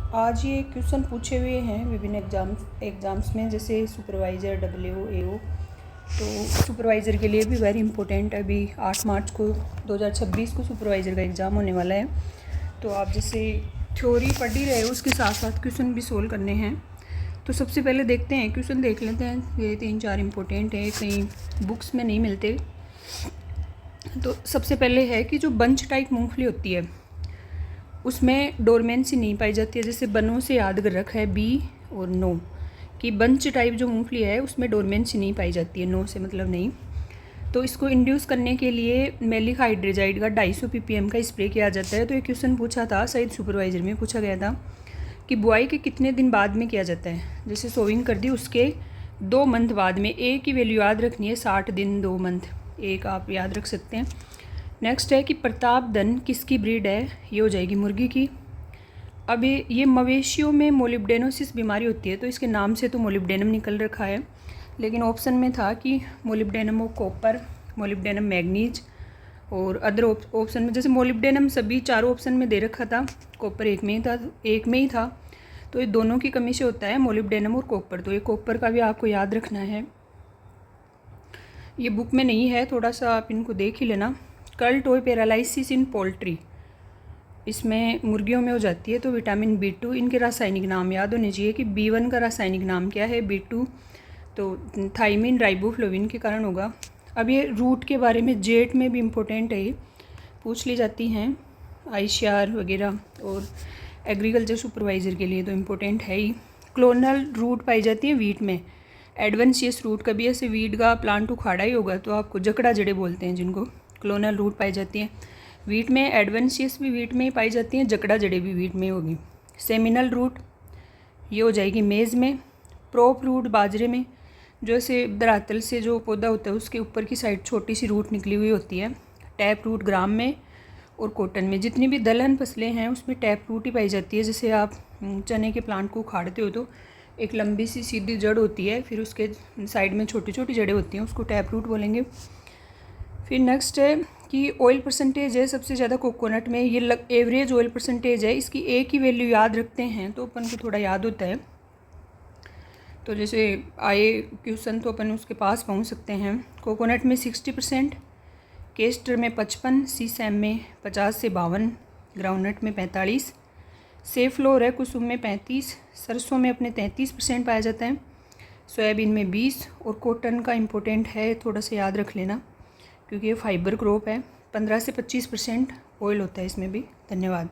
आज ये क्वेश्चन पूछे हुए हैं विभिन्न एग्ज़ाम्स में, जैसे सुपरवाइज़र, डब्ल्यू ए ओ। तो सुपरवाइज़र के लिए भी वेरी इंपॉर्टेंट है। अभी 8 मार्च को 2026 को सुपरवाइज़र का एग्ज़ाम होने वाला है। तो आप जैसे थ्योरी पढ़ ही रहे हो, उसके साथ साथ क्वेश्चन भी सोल्व करने हैं। तो सबसे पहले देखते हैं, क्वेश्चन देख लेते हैं। ये 3-4 इम्पोर्टेंट है, कहीं बुक्स में नहीं मिलते। तो सबसे पहले है कि जो बंच टाइप मूंगफली होती है उसमें डोरमेंसी नहीं पाई जाती है। जैसे बनों से याद कर रखा है बी और नो कि बंच टाइप जो मूंगफली है उसमें डोरमेंसी नहीं पाई जाती है, नो से मतलब नहीं। तो इसको इंड्यूस करने के लिए मैलिक हाइड्रोजाइड का 250 ppm का स्प्रे किया जाता है। तो ये क्वेश्चन पूछा था, शायद सुपरवाइजर में पूछा गया था कि बुआई के कितने दिन बाद में किया जाता है। जैसे सोविंग कर दी उसके 2 मंथ बाद में। ए की वैल्यू याद रखनी है, 60 दिन 2 मंथ, एक आप याद रख सकते हैं। नेक्स्ट है कि प्रतापधन किसकी ब्रीड है, ये हो जाएगी मुर्गी की। अब ये मवेशियों में मोलिब्डेनोसिस बीमारी होती है, तो इसके नाम से तो मोलिब्डेनम निकल रखा है, लेकिन ऑप्शन में था कि molybdenum of copper, molybdenum manganese और अदर ऑप्शन में। जैसे मोलिब्डेनम सभी चारों ऑप्शन में दे रखा था, कॉपर एक में ही था। तो ये दोनों की कमी से होता है मोलिब्डेनम और कॉपर। तो ये कॉपर का भी आपको याद रखना है, ये बुक में नहीं है, थोड़ा सा आप इनको देख ही लेना। कर्ल टोय पैरालिसिस इन पोल्ट्री, इसमें मुर्गियों में हो जाती है। तो विटामिन B2, इनके रासायनिक नाम याद होने चाहिए कि B1 का रासायनिक नाम क्या है, B2 तो थाइमिन राइबोफ्लोविन के कारण होगा। अब ये रूट के बारे में जेट में भी इम्पोर्टेंट है, ये पूछ ली जाती हैं ICR वगैरह, और एग्रीकल्चर सुपरवाइज़र के लिए तो इम्पोर्टेंट है ही। क्लोनल रूट पाई जाती है वीट में, एडवेंशियस रूट। कभी ऐसे वीट का प्लांट उखाड़ा ही होगा तो आपको जकड़ा जड़े बोलते हैं, जिनको क्लोनल रूट पाई जाती हैं वीट में। एडवेंशियस भी वीट में ही पाई जाती हैं, जकड़ा जड़े भी वीट में होगी। सेमिनल रूट ये हो जाएगी मेज़ में। प्रोप रूट बाजरे में, जो ऐसे धरातल से जो पौधा होता है उसके ऊपर की साइड छोटी सी रूट निकली हुई होती है। टैप रूट ग्राम में और कॉटन में। जितनी भी दलहन फसलें हैं उसमें टैप रूट ही पाई जाती है। जैसे आप चने के प्लांट को उखाड़ते हो तो एक लंबी सी सीधी जड़ होती है, फिर उसके साइड में छोटी छोटी जड़ें होती हैं, उसको टैप रूट बोलेंगे। फिर नेक्स्ट है कि ऑयल परसेंटेज है सबसे ज़्यादा कोकोनट में, ये एवरेज ऑयल परसेंटेज है। इसकी ए की वैल्यू याद रखते हैं तो अपन को थोड़ा याद होता है। तो जैसे आए क्वेश्चन तो अपन उसके पास पहुंच सकते हैं। कोकोनट में 60%, केस्टर में 55, सीसैम में 50 से 52, ग्राउंडनट में 45, सेफ्लोर है कुसुम में 35, सरसों में अपने 33% पाया जाता है, सोयाबीन में 20, और कॉटन का इम्पोर्टेंट है, थोड़ा सा याद रख लेना क्योंकि ये फाइबर क्रॉप है। 15 से 25% ऑयल होता है इसमें भी। धन्यवाद।